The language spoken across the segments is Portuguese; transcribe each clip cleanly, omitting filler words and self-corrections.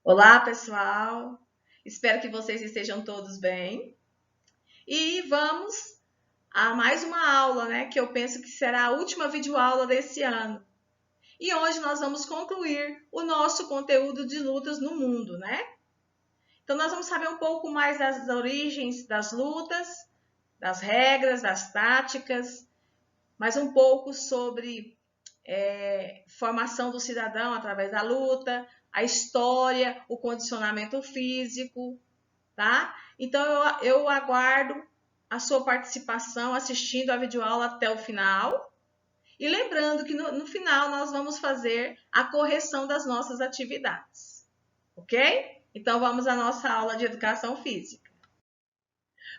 Olá, pessoal! Espero que vocês estejam todos bem. E vamos a mais uma aula, né? Que eu penso que será a última videoaula desse ano. E hoje nós vamos concluir o nosso conteúdo de lutas no mundo, né? Então, nós vamos saber um pouco mais das origens das lutas, das regras, das táticas, mais um pouco sobre formação do cidadão através da luta, a história, o condicionamento físico, tá? Então, eu aguardo a sua participação assistindo a videoaula até o final. E lembrando que no final nós vamos fazer a correção das nossas atividades, ok? Então, vamos à nossa aula de educação física.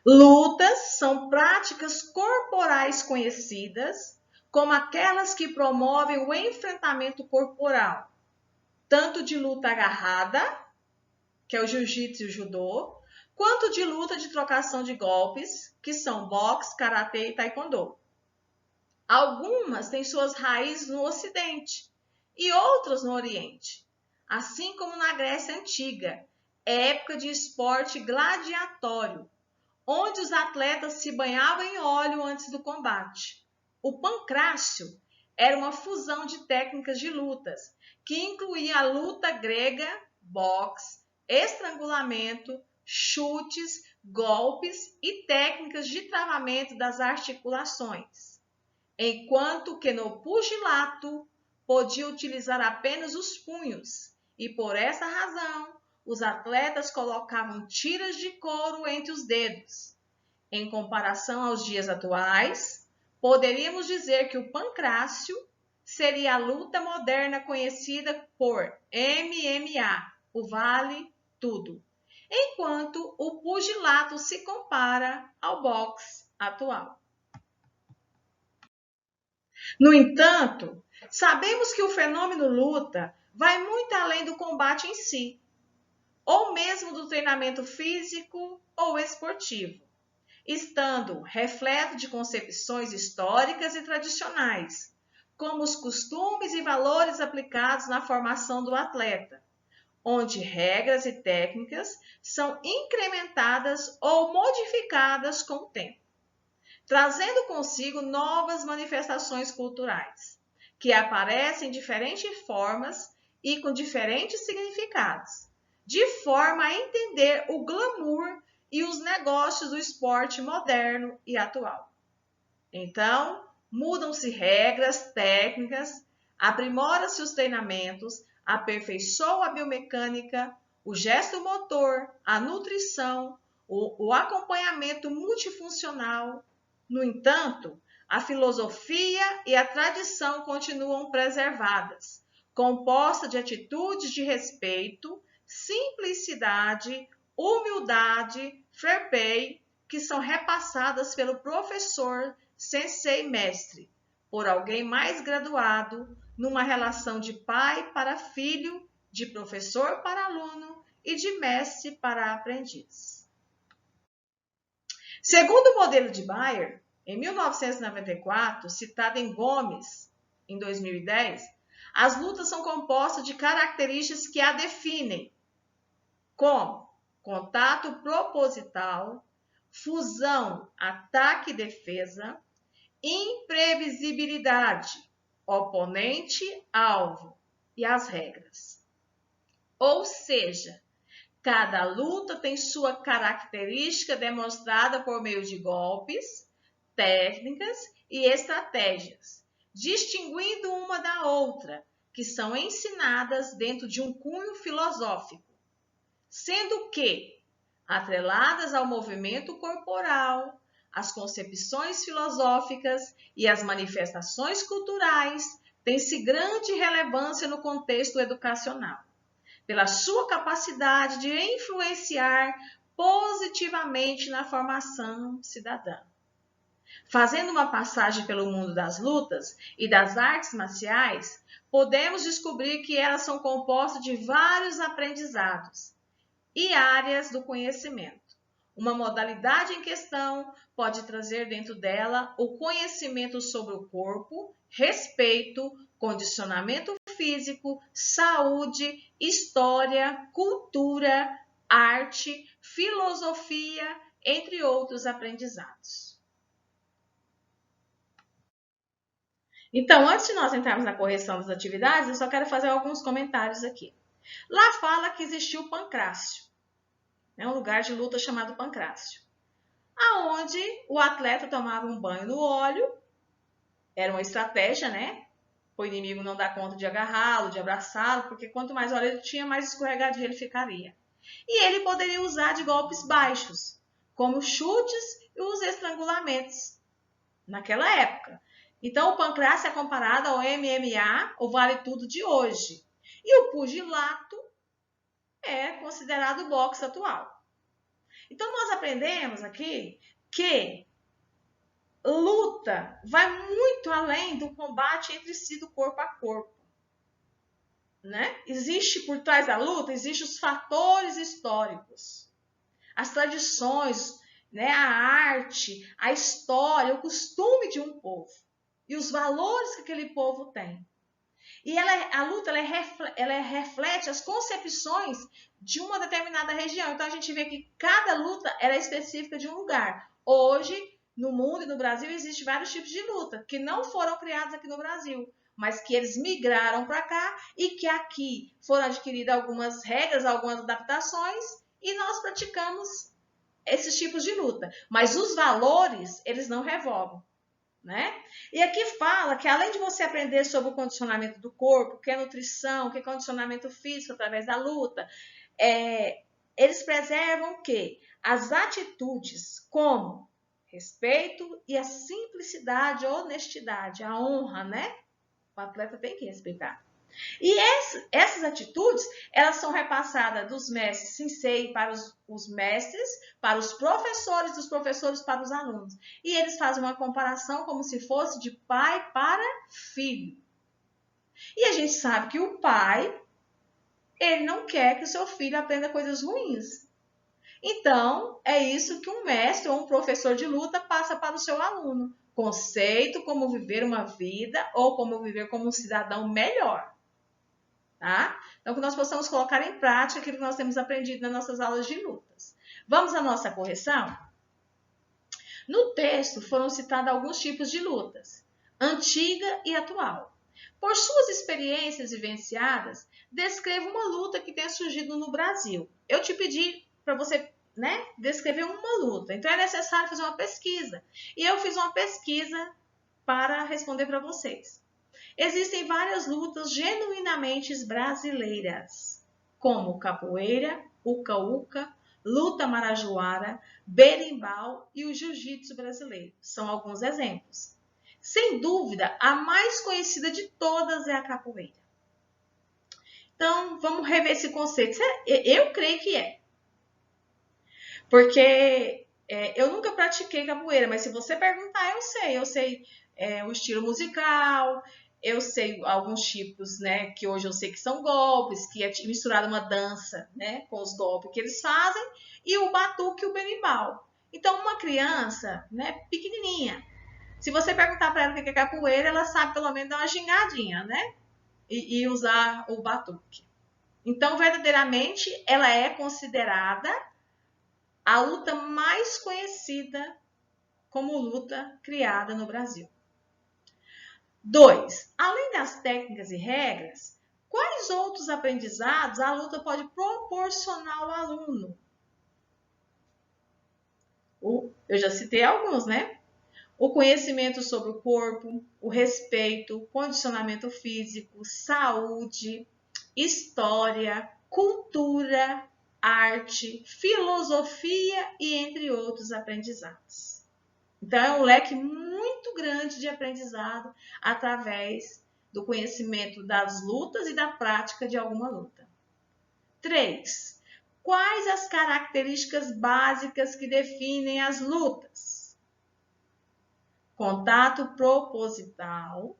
Lutas são práticas corporais conhecidas como aquelas que promovem o enfrentamento corporal, tanto de luta agarrada, que é o jiu-jitsu e o judô, quanto de luta de trocação de golpes, que são boxe, karatê e taekwondo. Algumas têm suas raízes no Ocidente e outras no Oriente, assim como na Grécia Antiga, época de esporte gladiatório, onde os atletas se banhavam em óleo antes do combate. O pancrácio era uma fusão de técnicas de lutas, que incluía a luta grega, boxe, estrangulamento, chutes, golpes e técnicas de travamento das articulações, enquanto que no pugilato podia utilizar apenas os punhos, e por essa razão os atletas colocavam tiras de couro entre os dedos. Em comparação aos dias atuais, poderíamos dizer que o pancrácio seria a luta moderna conhecida por MMA, o vale tudo, enquanto o pugilato se compara ao boxe atual. No entanto, sabemos que o fenômeno luta vai muito além do combate em si, ou mesmo do treinamento físico ou esportivo, estando repleto de concepções históricas e tradicionais, como os costumes e valores aplicados na formação do atleta, onde regras e técnicas são incrementadas ou modificadas com o tempo, trazendo consigo novas manifestações culturais, que aparecem em diferentes formas e com diferentes significados, de forma a entender o glamour e os negócios do esporte moderno e atual. Então, mudam-se regras, técnicas, aprimora-se os treinamentos, aperfeiçoa a biomecânica, o gesto motor, a nutrição, o acompanhamento multifuncional. No entanto, a filosofia e a tradição continuam preservadas, composta de atitudes de respeito, simplicidade, humildade, fair play, que são repassadas pelo professor, sensei, mestre, por alguém mais graduado, numa relação de pai para filho, de professor para aluno e de mestre para aprendiz. Segundo o modelo de Bayer, em 1994, citado em Gomes, em 2010, as lutas são compostas de características que a definem, como contato proposital, fusão, ataque e defesa, imprevisibilidade, oponente-alvo e as regras. Ou seja, cada luta tem sua característica demonstrada por meio de golpes, técnicas e estratégias, distinguindo uma da outra, que são ensinadas dentro de um cunho filosófico, sendo que, atreladas ao movimento corporal, as concepções filosóficas e as manifestações culturais, têm-se grande relevância no contexto educacional, pela sua capacidade de influenciar positivamente na formação cidadã. Fazendo uma passagem pelo mundo das lutas e das artes marciais, podemos descobrir que elas são compostas de vários aprendizados e áreas do conhecimento. Uma modalidade em questão pode trazer dentro dela o conhecimento sobre o corpo, respeito, condicionamento físico, saúde, história, cultura, arte, filosofia, entre outros aprendizados. Então, antes de nós entrarmos na correção das atividades, eu só quero fazer alguns comentários aqui. Lá fala que existiu o Pancrácio, um lugar de luta chamado Pancrácio, aonde o atleta tomava um banho no óleo, era uma estratégia, né? O inimigo não dá conta de agarrá-lo, de abraçá-lo, porque quanto mais óleo ele tinha, mais escorregadio ele ficaria. E ele poderia usar de golpes baixos, como chutes e os estrangulamentos, naquela época. Então, o pancrácio é comparado ao MMA, o vale tudo de hoje. E o pugilato é considerado o boxe atual. Então, nós aprendemos aqui que luta vai muito além do combate entre si do corpo a corpo. Né? Existe por trás da luta, existem os fatores históricos, as tradições, né? A arte, a história, o costume de um povo e os valores que aquele povo tem. E a luta ela reflete as concepções de uma determinada região. Então a gente vê que cada luta é específica de um lugar. Hoje, no mundo e no Brasil, existem vários tipos de luta que não foram criados aqui no Brasil, mas que eles migraram para cá e que aqui foram adquiridas algumas regras, algumas adaptações e nós praticamos esses tipos de luta. Mas os valores, eles não revogam. Né? E aqui fala que além de você aprender sobre o condicionamento do corpo, que é nutrição, que é condicionamento físico através da luta, eles preservam o quê? As atitudes como respeito e a simplicidade, a honestidade, a honra, né? O atleta tem que respeitar. E essas atitudes, elas são repassadas dos mestres sensei para os mestres, para os professores, dos professores para os alunos. E eles fazem uma comparação como se fosse de pai para filho. E a gente sabe que o pai, ele não quer que o seu filho aprenda coisas ruins. Então, é isso que um mestre ou um professor de luta passa para o seu aluno. Conceito, como viver uma vida ou como viver como um cidadão melhor. Tá? Então, que nós possamos colocar em prática aquilo que nós temos aprendido nas nossas aulas de lutas. Vamos à nossa correção? No texto foram citados alguns tipos de lutas, antiga e atual. Por suas experiências vivenciadas, descreva uma luta que tenha surgido no Brasil. Eu te pedi para você, né, descrever uma luta, então é necessário fazer uma pesquisa. E eu fiz uma pesquisa para responder para vocês. Existem várias lutas genuinamente brasileiras, como capoeira, uca-uca, luta marajoara, berimbau e o jiu-jitsu brasileiro. São alguns exemplos. Sem dúvida, a mais conhecida de todas é a capoeira. Então, vamos rever esse conceito. Eu creio que é. Porque eu nunca pratiquei capoeira, mas se você perguntar, eu sei. Eu sei o estilo musical, eu sei alguns tipos, né, que hoje eu sei que são golpes, que é misturado uma dança, né, com os golpes que eles fazem, e o batuque e o berimbau. Então, uma criança, né, pequenininha, se você perguntar para ela o que é capoeira, ela sabe pelo menos dar uma gingadinha, né, e usar o batuque. Então, verdadeiramente, ela é considerada a luta mais conhecida como luta criada no Brasil. 2. Além das técnicas e regras, quais outros aprendizados a luta pode proporcionar ao aluno? Eu já citei alguns, né? O conhecimento sobre o corpo, o respeito, condicionamento físico, saúde, história, cultura, arte, filosofia e entre outros aprendizados. Então, é um leque muito grande de aprendizado através do conhecimento das lutas e da prática de alguma luta. 3. Quais as características básicas que definem as lutas? Contato proposital,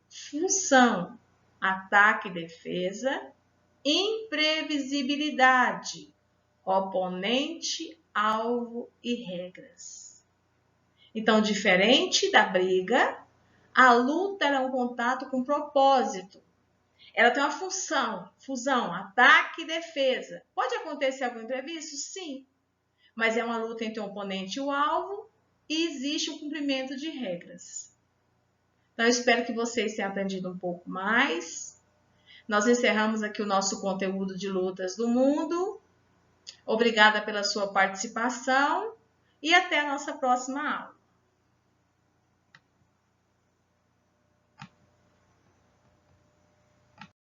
função, ataque e defesa, imprevisibilidade, oponente, alvo e regras. Então, diferente da briga, A luta é um contato com propósito. Ela tem uma fusão, ataque e defesa. Pode acontecer algum imprevisto? Sim. Mas é uma luta entre o oponente e o alvo e existe um cumprimento de regras. Então, eu espero que vocês tenham aprendido um pouco mais. Nós encerramos aqui o nosso conteúdo de lutas do mundo. Obrigada pela sua participação e até a nossa próxima aula.